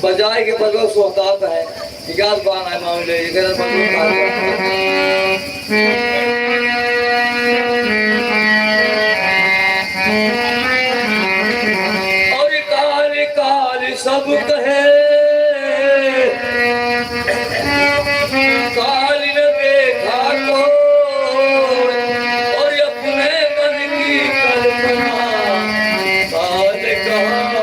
बजाय के बदल सोहतात है इजाज बान है मामले और काल काल सब कहे काल न देखा को और अपने मन की कल्पना काल कहा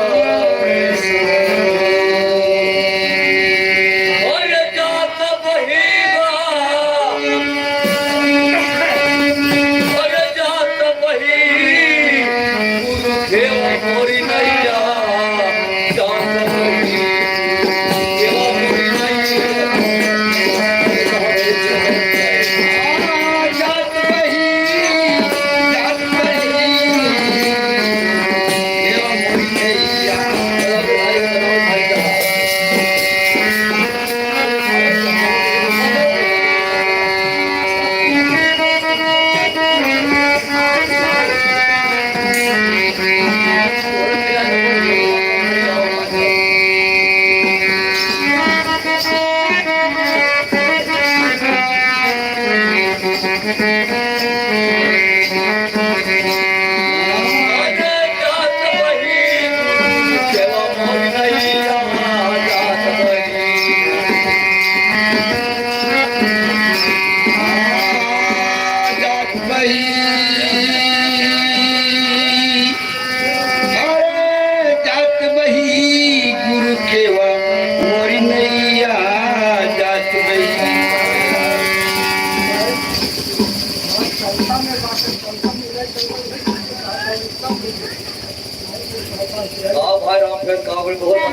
भाई राम फिर काबुल बहुत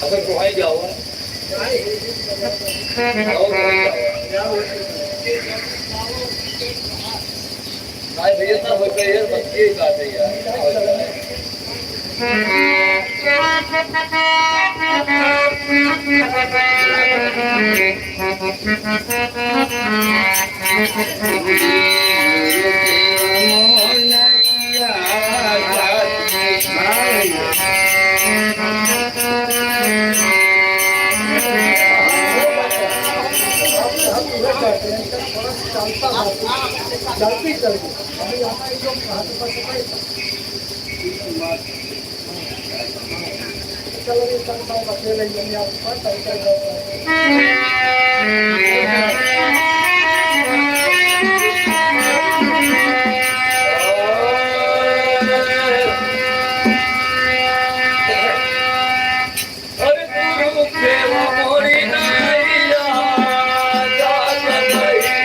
अगर तुम्हारी जाओ भाई भैया ना हो गए यार बच्चे काटे यार थोड़ा करते हैं तो थोड़ा चलता है चलती चलती अभी हमारी जो हाथ पर सफाई चलो ये चलता है अकेले ही आप पर अरे गुरु सेवा मोरी नाइया जात नहीं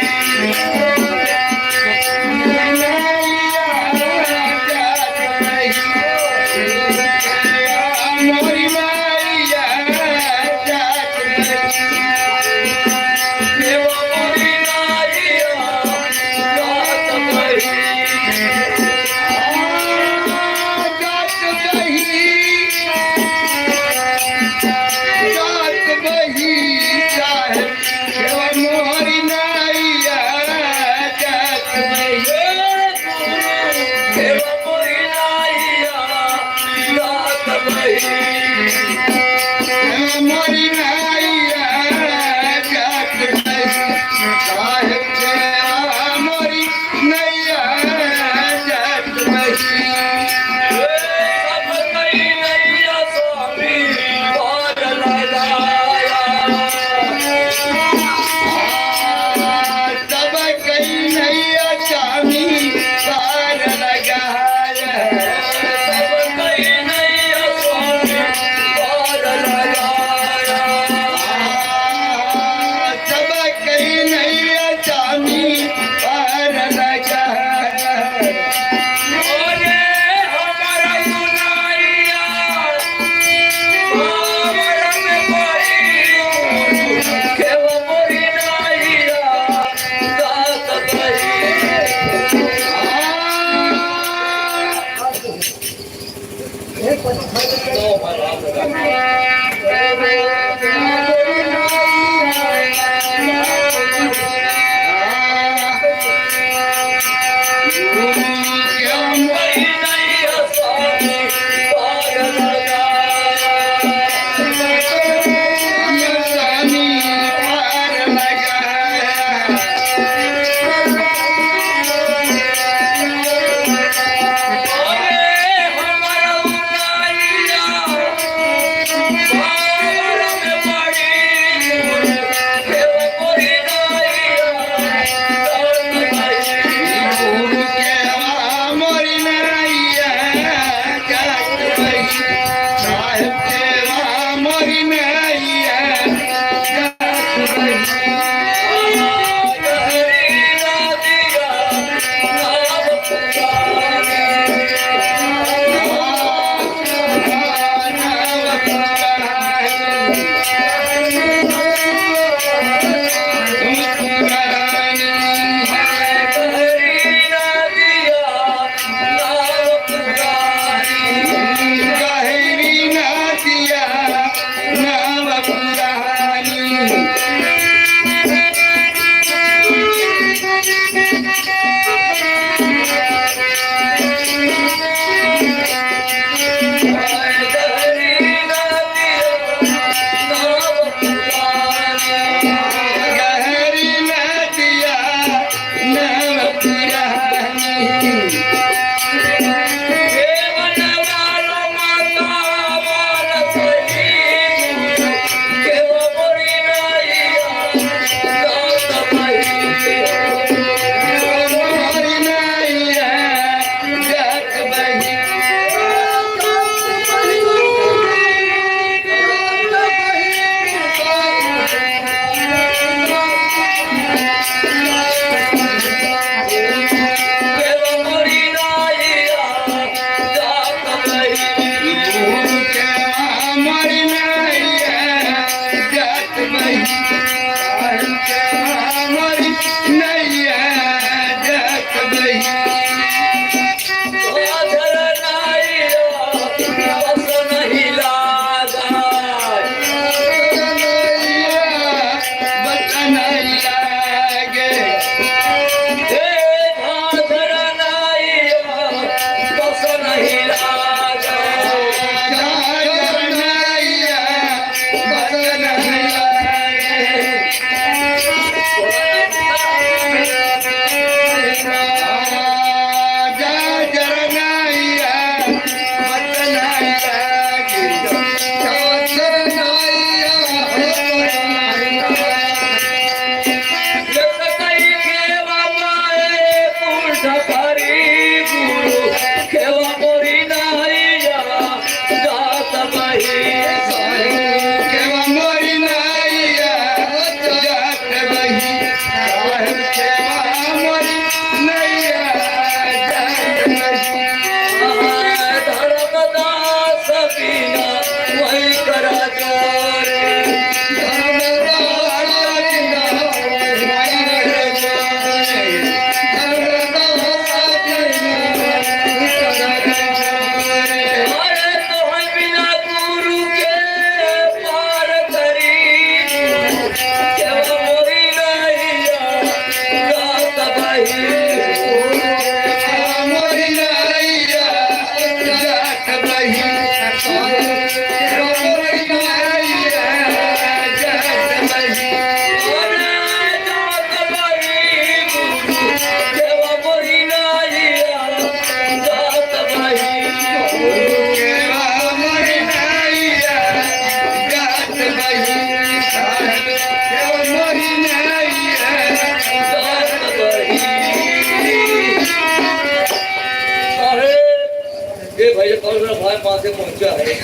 राय माथे पहुंचा है।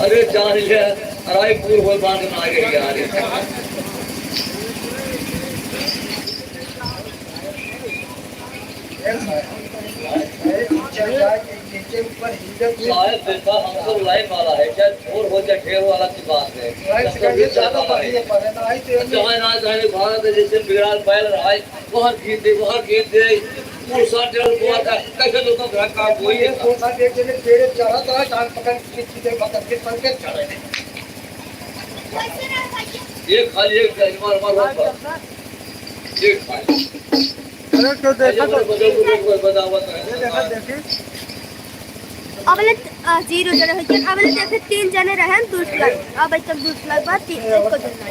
अरे जान ले रायपुर हो बांध ना आ गई यार। साहेब देखा हमको लाइन वाला है, चाहे छोर हो चाहे ढेर वाला की बात है। जहाँ ना जाने भारत जैसे बिगड़ाल बैल रहा है, वहाँ गीत दे पूसा टेल बुआ का कैसे लोगों का काम कोई है पूसा देख के तेरे चढ़ा तो टांग पकड़ के सीधे पकड़ के चढ़े। ये खाली एक मार ये खाली अरे तो देखा तो बतावत है देखा देखी अबले 0 जने होय अबले देखे 3 जने रहे दूर फ्लाइट अब तक दूर फ्लाइट बाद 1 को जने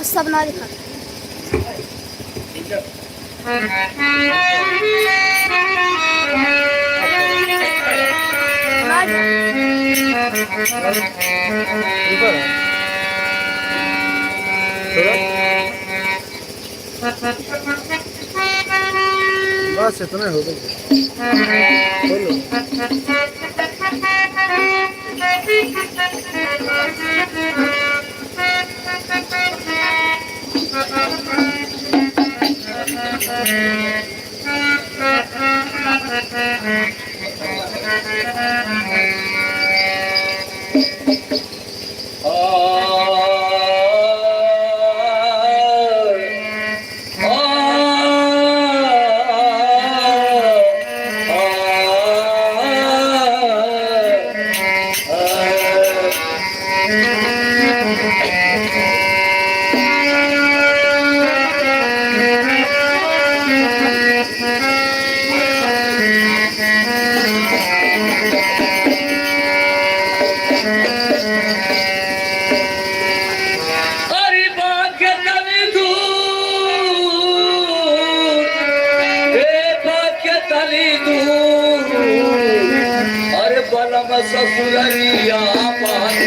सब ना दिखा बस इतना हो गया। ससुररिया बात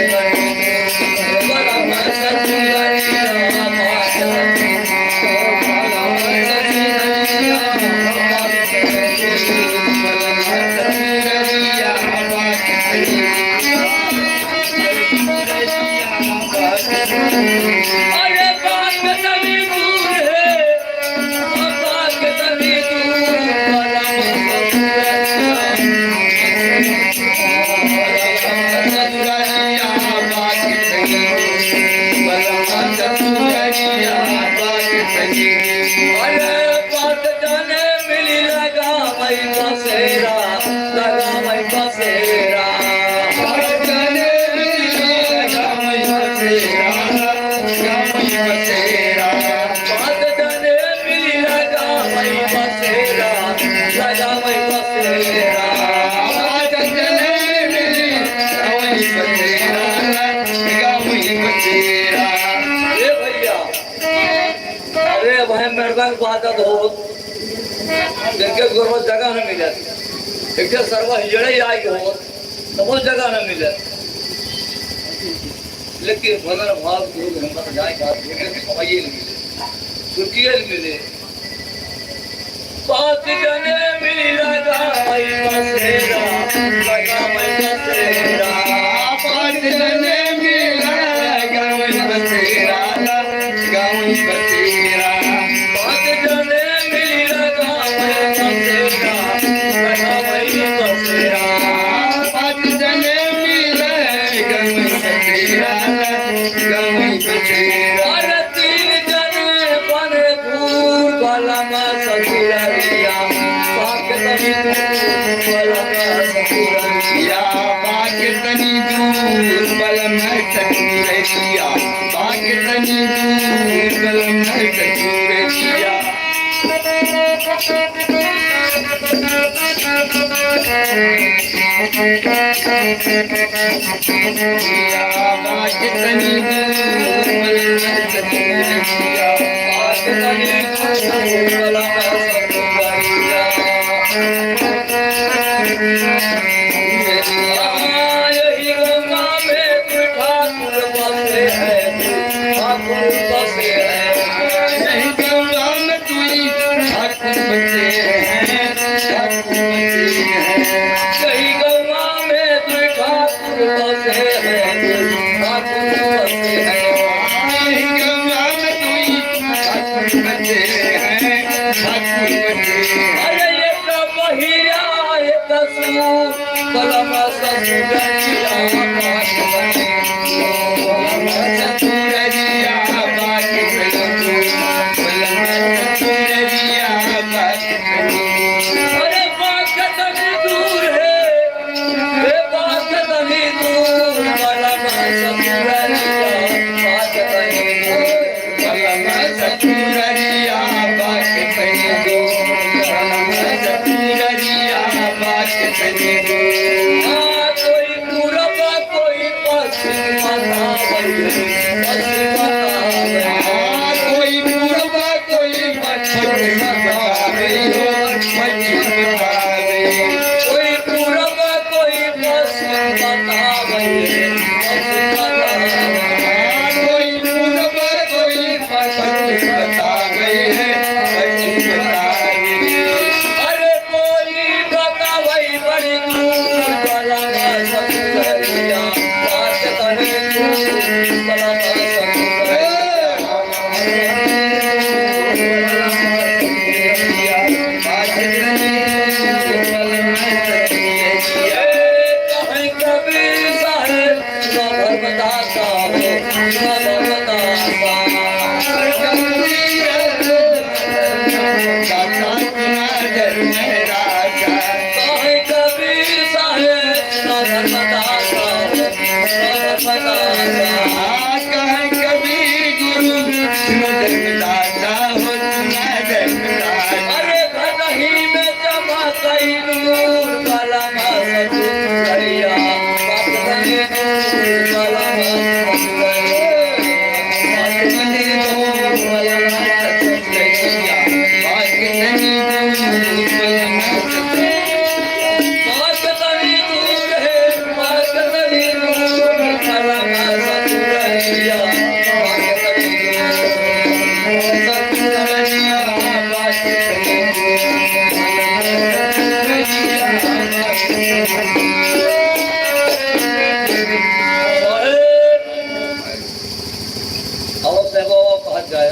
अरे बात कभी दूर है बात कभी बात हो जिनके गुरु जगह न मिले एक सर्व हिजड़े आई हो तो वो जगह न मिले लेकिन भजन भाव गुरु हिम्मत जाए कमाइए मिले सुखिए मिले बात जने मिली लगा मई बसेरा लगा मई बसेरा बात जने मिली लगा मई बसेरा लगा मई बसेरा बसे हैं ठाकुर बसे हैं अरे ये कबहिया एक सू कलम ससुररिया अरे बात तनी दूर है ये बात तनी दूर कलम ससुररिया बात तनी हाँ कोई पूरब कोई पश्चिम बतावे कोई पूरब कोई पश्चिम बतावे अरे कोई बतावे बड़ी दूर कलम ससुररिया बात तनी दूर कलम कहीं कबीर साहेब न धर्मदाता हो न धर्मदाता कहीं कबीर साहेब न धर्मदाता हो न धर्मदाता अरे घटही में चमकई नूर कलम ससुररिया बात तनी दूर कलम बात तनी दूर है बात तनी दूर कलम ससुररिया बात तनी अवश्य वो कहा जाए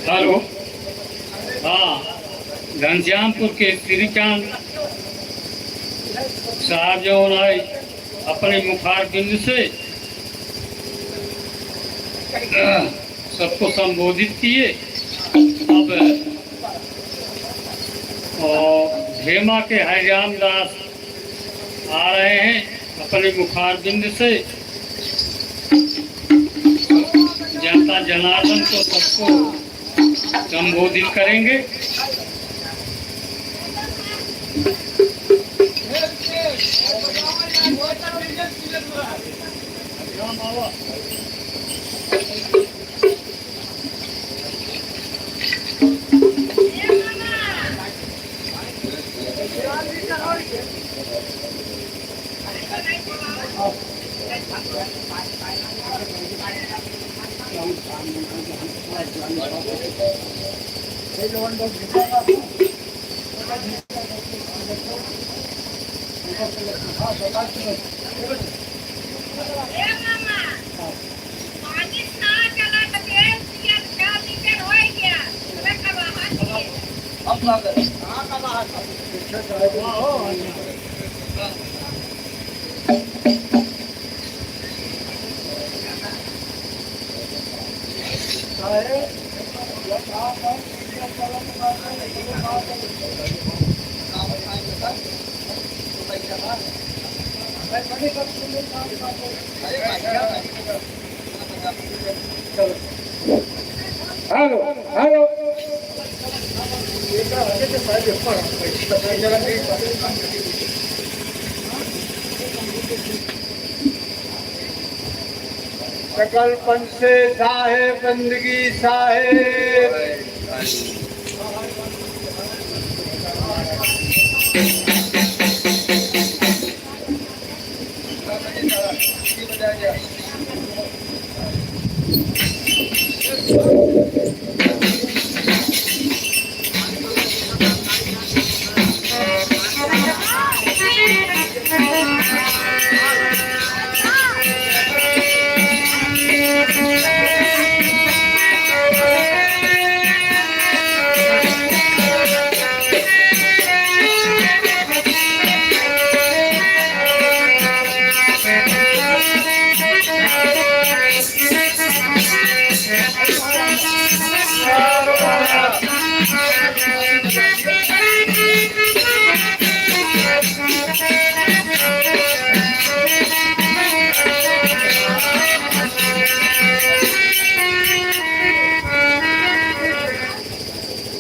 हेलो, हाँ, घनश्यामपुर के श्रीकांत साहब जो आए अपने मुखार बिंद से सबको संबोधित किए। अब धेमा के हरिराम दास आ रहे हैं अपने मुखार बिंद से जनता जनार्दन को सबको संबोधित करेंगे। आप क्या करें? हेलो हेलो सकल पंच से साहेब बंदगी साहेब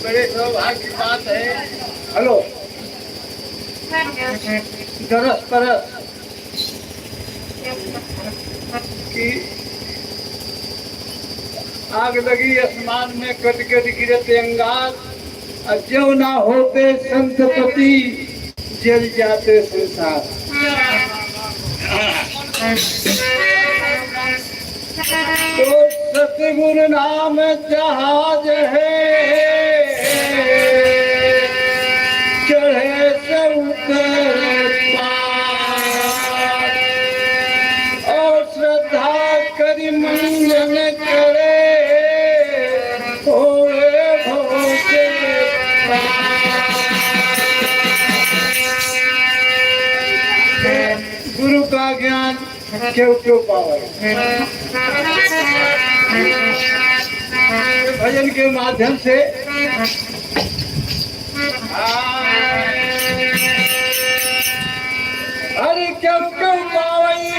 बड़े सौभाग्य की बात है। हेलो दरस परस की आग लगी आसमान में कट कट गिरते अंगार, जो ना होते संतपति जल जाते संसार। तो सतगुरु नाम जहाज है, चढ़े से उतर पार, और श्रद्धा करी मंगन करे होए भोगे पार। गुरु का ज्ञान क्यों क्यों पावे, भजन के माध्यम से अरे क्यों क्यों पावई,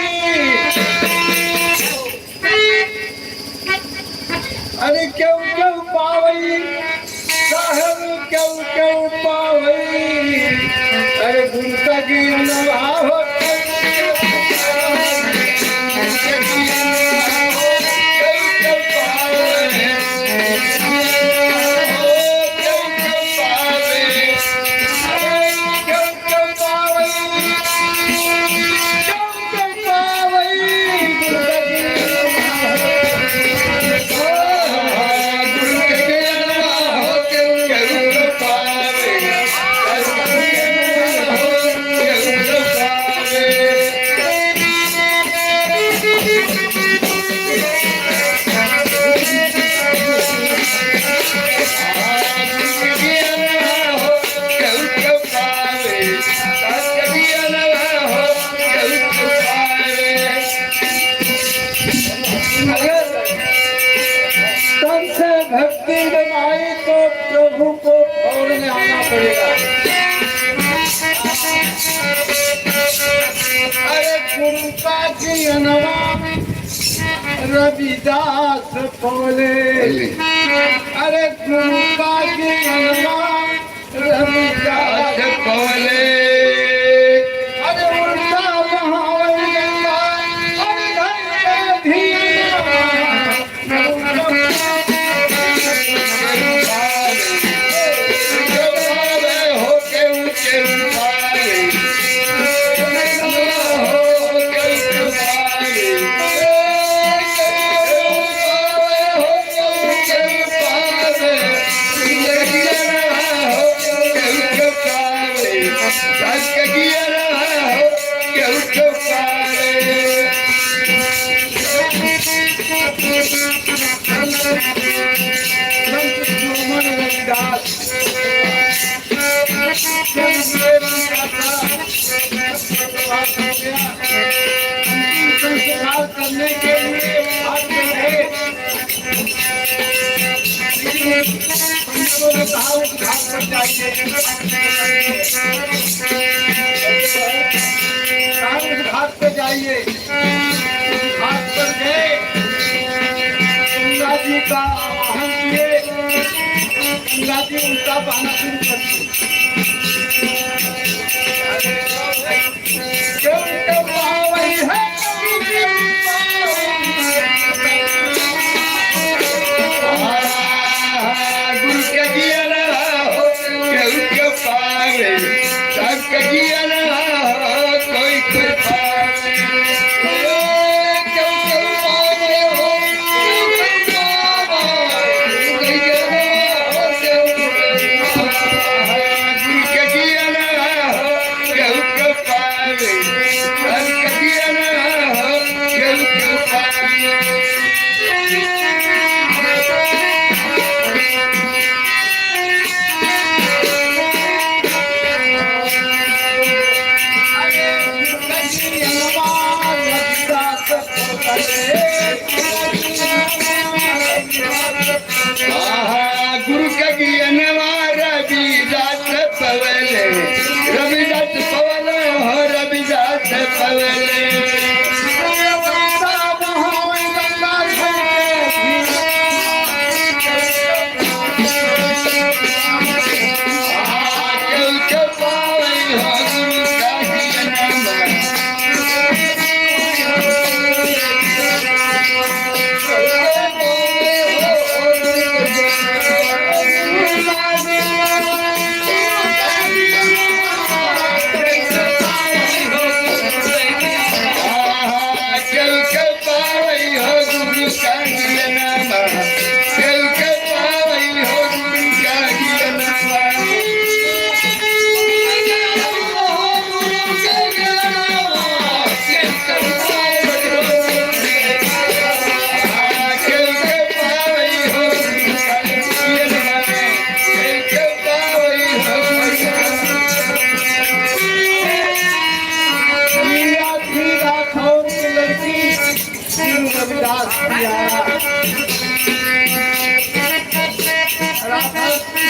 अरे क्यों क्यों पावई साहब, क्यों क्यों पावई, अरे गुरु का ज्ञान भाव भक्ति बनाई तो प्रभु को फौर में आना पड़ेगा। अरे गुरु का जीवनवा रविदास बोले, अरे गुरु का जीवनवा रविदास बोले, अरे उल्टा महावरी गंगा, अरे धन घाट पे जाइए, घाट पर गए, गंगा जी का आवाहन किए, गंगा जी उल्टा बहाना शुरू कर दिए। क्यों क्यों पावई है गुरु के जिया ना हो, क्यों क्यों पावे सब के जिया ना हो, कोई कोई पावे क्यों क्यों पावे हो, क्यों क्यों पावे कोई जिया ना हो, गुरु के जिया ना हो, क्यों क्यों पावे सब के जिया ना हो, क्यों क्यों पावे गुरु के ज्ञानवा रविदास पवले, रविदास पवले हो, रविदास पवले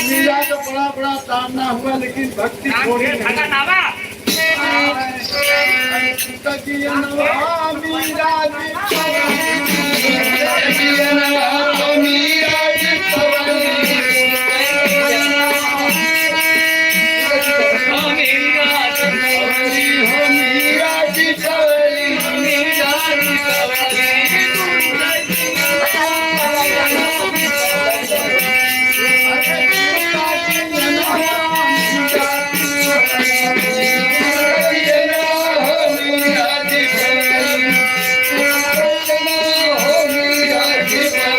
लीला तो बड़ा बड़ा तामना हुआ, लेकिन भक्ति थोड़ी नहीं। Oh,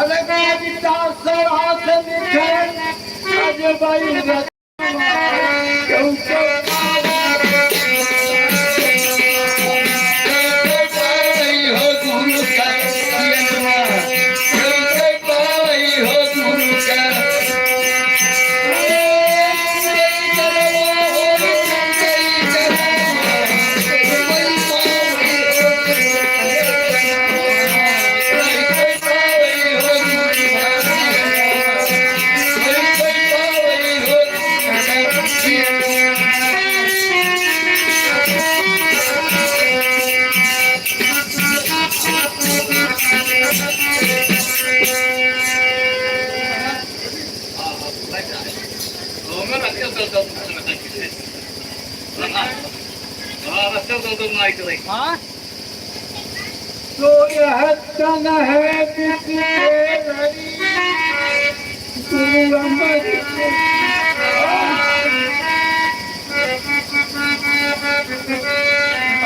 अरे कविता सरास लिखे अजबाई रचना क्यों हो गुरु का हो गुरु का हाँ तो यह तन है गुरु अमर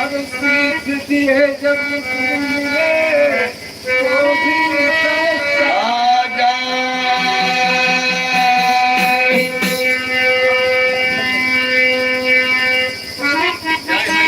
अब सीख दिए जब मिले